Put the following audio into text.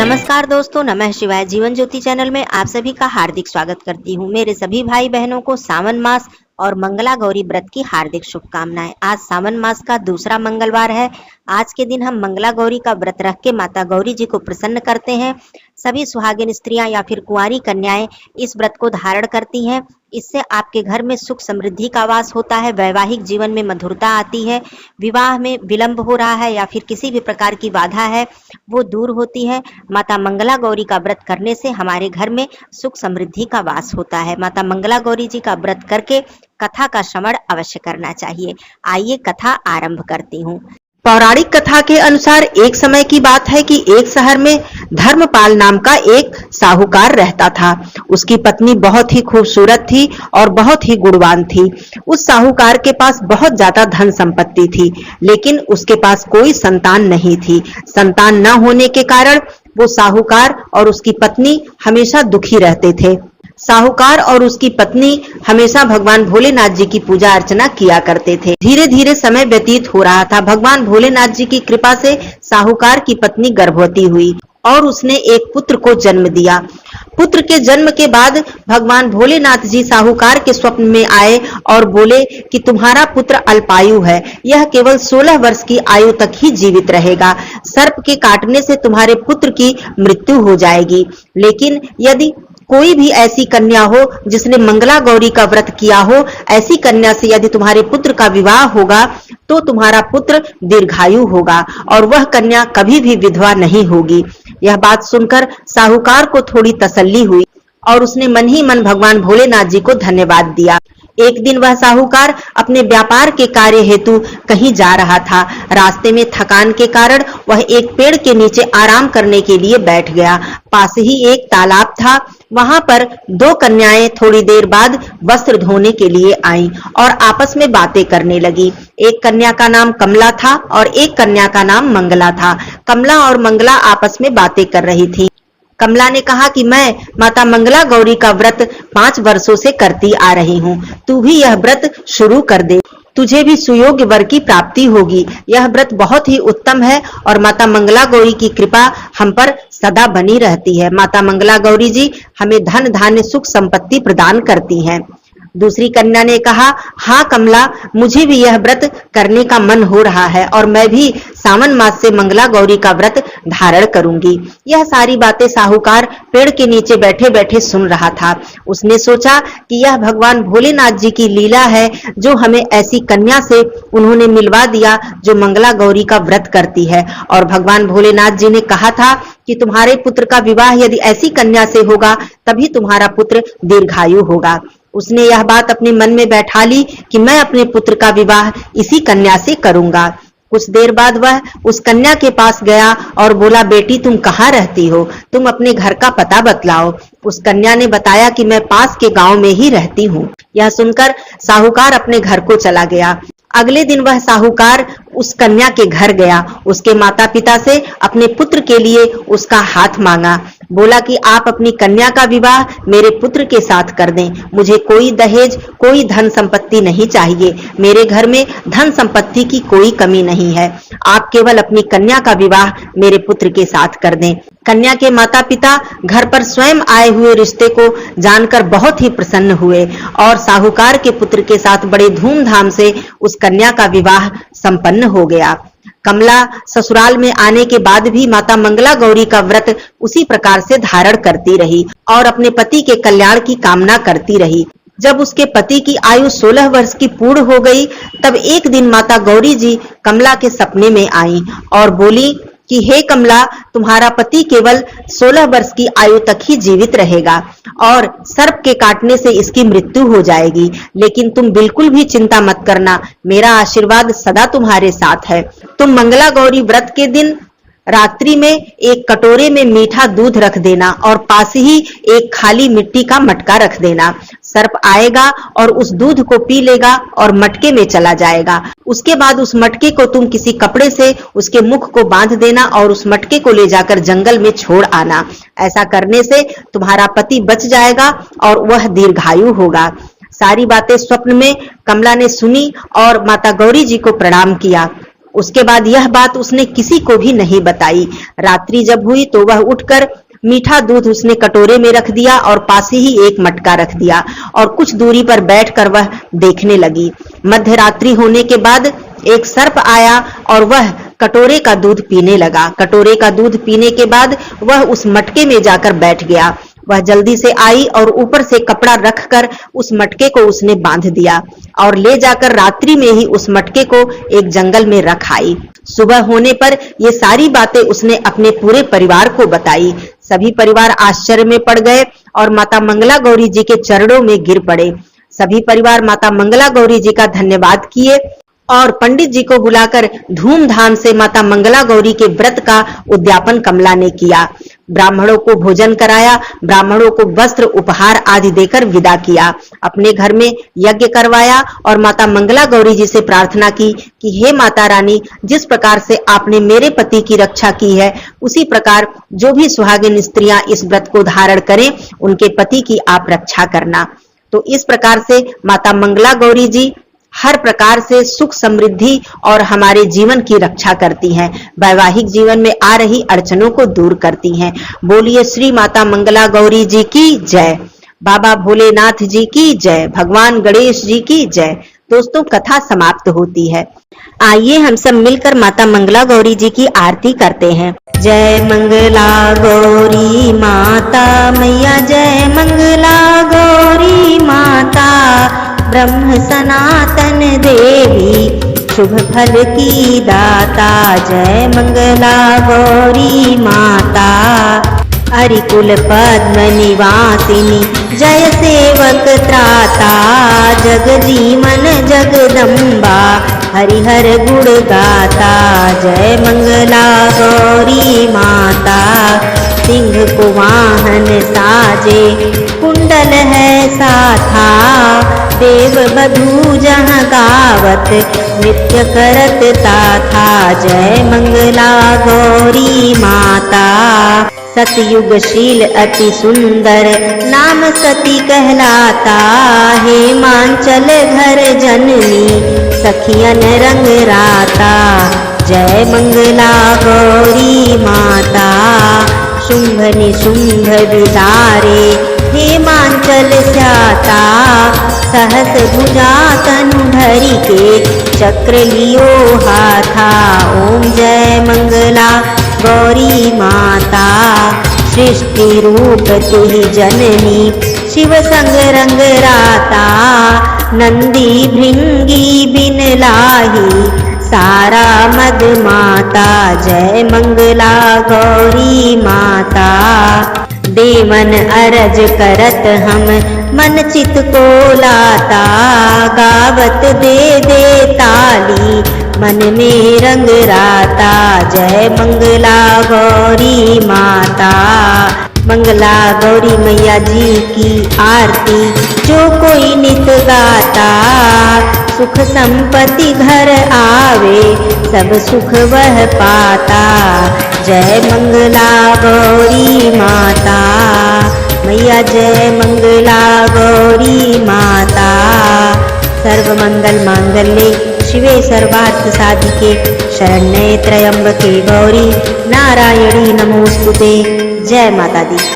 नमस्कार दोस्तों, नमः शिवाय। जीवन ज्योति चैनल में आप सभी का हार्दिक स्वागत करती हूँ। मेरे सभी भाई बहनों को सावन मास और मंगला गौरी व्रत की हार्दिक शुभकामनाएं। आज सावन मास का दूसरा मंगलवार है। आज के दिन हम मंगला गौरी का व्रत रख के माता गौरी जी को प्रसन्न करते हैं। सभी सुहागिन स्त्रियां या फिर कुंवारी कन्याएं इस व्रत को धारण करती हैं। इससे आपके घर में सुख समृद्धि का वास होता है, वैवाहिक जीवन में मधुरता आती है, विवाह में विलंब हो रहा है या फिर किसी भी प्रकार की बाधा है वो दूर होती है। माता मंगला गौरी का व्रत करने से हमारे घर में सुख समृद्धि का वास होता है। माता मंगला गौरी जी का व्रत करके कथा का श्रवण अवश्य करना चाहिए। आइए कथा आरंभ करती हूँ। पौराणिक कथा के अनुसार एक समय की बात है कि एक शहर में धर्मपाल नाम का एक साहूकार रहता था। उसकी पत्नी बहुत ही खूबसूरत थी और बहुत ही गुणवान थी। उस साहूकार के पास बहुत ज्यादा धन संपत्ति थी, लेकिन उसके पास कोई संतान नहीं थी। संतान न होने के कारण वो साहूकार और उसकी पत्नी हमेशा दुखी रहते थे। साहूकार और उसकी पत्नी हमेशा भगवान भोलेनाथ जी की पूजा अर्चना किया करते थे। धीरे धीरे समय व्यतीत हो रहा था। भगवान भोलेनाथ जी की कृपा से साहूकार की पत्नी गर्भवती हुई और उसने एक पुत्र को जन्म दिया। पुत्र के जन्म के बाद भगवान भोलेनाथ जी साहूकार के स्वप्न में आए और बोले कि तुम्हारा पुत्र अल्पायु है, यह केवल 16 वर्ष की आयु तक ही जीवित रहेगा। सर्प के काटने से तुम्हारे पुत्र की मृत्यु हो जाएगी, लेकिन यदि कोई भी ऐसी कन्या हो जिसने मंगला गौरी का व्रत किया हो, ऐसी कन्या से यदि तुम्हारे पुत्र का विवाह होगा तो तुम्हारा पुत्र दीर्घायु होगा और वह कन्या कभी भी विधवा नहीं होगी। यह बात सुनकर साहूकार को थोड़ी तसल्ली हुई और उसने मन ही मन भगवान भोलेनाथ जी को धन्यवाद दिया। एक दिन वह साहूकार अपने व्यापार के कार्य हेतु कहीं जा रहा था। रास्ते में थकान के कारण वह एक पेड़ के नीचे आराम करने के लिए बैठ गया। पास ही एक तालाब था। वहां पर दो कन्याएं थोड़ी देर बाद वस्त्र धोने के लिए आईं और आपस में बातें करने लगी। एक कन्या का नाम कमला था और एक कन्या का नाम मंगला था। कमला और मंगला आपस में बातें कर रही थी। कमला ने कहा कि मैं माता मंगला गौरी का व्रत 5 वर्षों से करती आ रही हूँ। तू भी यह व्रत शुरू कर दे, तुझे भी सुयोग्य वर की प्राप्ति होगी। यह व्रत बहुत ही उत्तम है और माता मंगला गौरी की कृपा हम पर सदा बनी रहती है। माता मंगला गौरी जी हमें धन धान्य सुख संपत्ति प्रदान करती हैं। दूसरी कन्या ने कहा, हाँ कमला, मुझे भी यह व्रत करने का मन हो रहा है और मैं भी सावन मास से मंगला गौरी का व्रत धारण करूंगी। यह सारी बातें साहूकार पेड़ के नीचे बैठे बैठे सुन रहा था। उसने सोचा कि यह भगवान भोलेनाथ जी की लीला है जो हमें ऐसी कन्या से उन्होंने मिलवा दिया जो मंगला गौरी का व्रत करती है। और भगवान भोलेनाथ जी ने कहा था कि तुम्हारे पुत्र का विवाह यदि ऐसी कन्या से होगा तभी तुम्हारा पुत्र दीर्घायु होगा। उसने यह बात अपने मन में बैठा ली कि मैं अपने पुत्र का विवाह इसी कन्या से करूंगा। कुछ देर बाद वह उस कन्या के पास गया और बोला, बेटी तुम कहाँ रहती हो? तुम अपने घर का पता बतलाओ। उस कन्या ने बताया कि मैं पास के गांव में ही रहती हूँ। यह सुनकर साहूकार अपने घर को चला गया। अगले दिन वह साहूकार उस कन्या के घर गया। उसके माता पिता से अपने पुत्र के लिए उसका हाथ मांगा। बोला कि आप अपनी कन्या का विवाह मेरे पुत्र के साथ कर दें। मुझे कोई दहेज, कोई धन संपत्ति नहीं चाहिए। मेरे घर में धन संपत्ति की कोई कमी नहीं है। आप केवल अपनी कन्या का विवाह मेरे पुत्र के साथ कर दें। कन्या के माता पिता घर पर स्वयं आए हुए रिश्ते को जानकर बहुत ही प्रसन्न हुए और साहूकार के पुत्र के साथ बड़े धूमधाम से उस कन्या का विवाह संपन्न हो गया। कमला ससुराल में आने के बाद भी माता मंगला गौरी का व्रत उसी प्रकार से धारण करती रही और अपने पति के कल्याण की कामना करती रही। जब उसके पति की आयु 16 वर्ष की पूर्ण हो गई तब एक दिन माता गौरी जी कमला के सपने में आई और बोली कि हे कमला, तुम्हारा पति केवल 16 वर्ष की आयु तक ही जीवित रहेगा और सर्प के काटने से इसकी मृत्यु हो जाएगी, लेकिन तुम बिल्कुल भी चिंता मत करना, मेरा आशीर्वाद सदा तुम्हारे साथ है। तुम मंगला गौरी व्रत के दिन रात्रि में एक कटोरे में मीठा दूध रख देना और पास ही एक खाली मिट्टी का मटका रख देना। सर्प आएगा और उस दूध को पी लेगा और मटके में चला जाएगा। उसके बाद उस मटके को तुम किसी कपड़े से उसके मुख को बांध देना और उस मटके को ले जाकर जंगल में छोड़ आना। ऐसा करने से तुम्हारा पति बच जाएगा और वह दीर्घायु होगा। सारी बातें स्वप्न में कमला ने सुनी और माता गौरी जी को प्रणाम किया। उसके बाद यह बात उसने किसी को भी नहीं बताई। रात्रि जब हुई तो वह उठकर मीठा दूध उसने कटोरे में रख दिया और पास ही एक मटका रख दिया और कुछ दूरी पर बैठकर वह देखने लगी। मध्य रात्रि होने के बाद एक सर्प आया और वह कटोरे का दूध पीने लगा। कटोरे का दूध पीने के बाद वह उस मटके में जाकर बैठ गया। वह जल्दी से आई और ऊपर से कपड़ा रखकर उस मटके को उसने बांध दिया और ले जाकर रात्रि में ही उस मटके को एक जंगल में रख आई। सुबह होने पर ये सारी बातें उसने अपने पूरे परिवार को बताई। सभी परिवार आश्चर्य में पड़ गए और माता मंगला गौरी जी के चरणों में गिर पड़े। सभी परिवार माता मंगला गौरी जी का धन्यवाद किए और पंडित जी को बुलाकर धूमधाम से माता मंगला गौरी के व्रत का उद्यापन कमला ने किया। ब्राह्मणों को भोजन कराया, ब्राह्मणों को वस्त्र उपहार आदि देकर विदा किया, अपने घर में यज्ञ करवाया और माता मंगला गौरी जी से प्रार्थना की कि हे माता रानी, जिस प्रकार से आपने मेरे पति की रक्षा की है उसी प्रकार जो भी सुहागिन स्त्रियां इस व्रत को धारण करें उनके पति की आप रक्षा करना। तो इस प्रकार से माता मंगला गौरी जी हर प्रकार से सुख समृद्धि और हमारे जीवन की रक्षा करती हैं, वैवाहिक जीवन में आ रही अड़चनों को दूर करती हैं। बोलिए श्री माता मंगला गौरी जी की जय, बाबा भोलेनाथ जी की जय, भगवान गणेश जी की जय। दोस्तों, कथा समाप्त होती है। आइए हम सब मिलकर माता मंगला गौरी जी की आरती करते हैं। जय मंगला गौरी माता मैया, जय मंगला गौरी माता, ब्रह्म सनातन देवी, शुभ फल की दाता। जय मंगला गौरी माता, हरिकुल पद्म निवासिनी, जय सेवक त्राता, जग जीवन जगदम्बा, हरिहर गुण गाता। जय मंगला गौरी माता, सिंह को वाहन साजे, कुंडल है साथा, देव बधू जहाँ गावत, नित्य करत ताथा। जय मंगला गौरी माता, सतयुगशील अति सुंदर, नाम सती कहलाता, हेमांचल घर जननी, सखियन रंग राता। जय मंगला गौरी माता, शुंभ निशुंभ विदारे, हेमांचल स्याता, सहस भुजा तनु धरि के, चक्र लियो हाथा। ओम जय मंगला गौरी माता, सृष्टि रूप तुहि जननी, शिव संग रंग राता, नंदी भृंगी बिन लाही, सारा मद माता। जय मंगला गौरी माता, देवन अरज करत हम, मन चित को लाता, गावत दे दे ताली, मन में रंग राता। जय मंगला गौरी माता, मंगला गौरी मैया जी की आरती जो कोई नित गाता, सुख संपत्ति घर आवे, सब सुख वह पाता। जय मंगला गौरी माता मैया, जय मंगला गौरी माता। सर्व मंगल मांगल्ये शिवे सर्वार्थ साधिके, शरण्ये त्र्यंबके गौरी नारायणी नमोस्तुते। जय माता दी।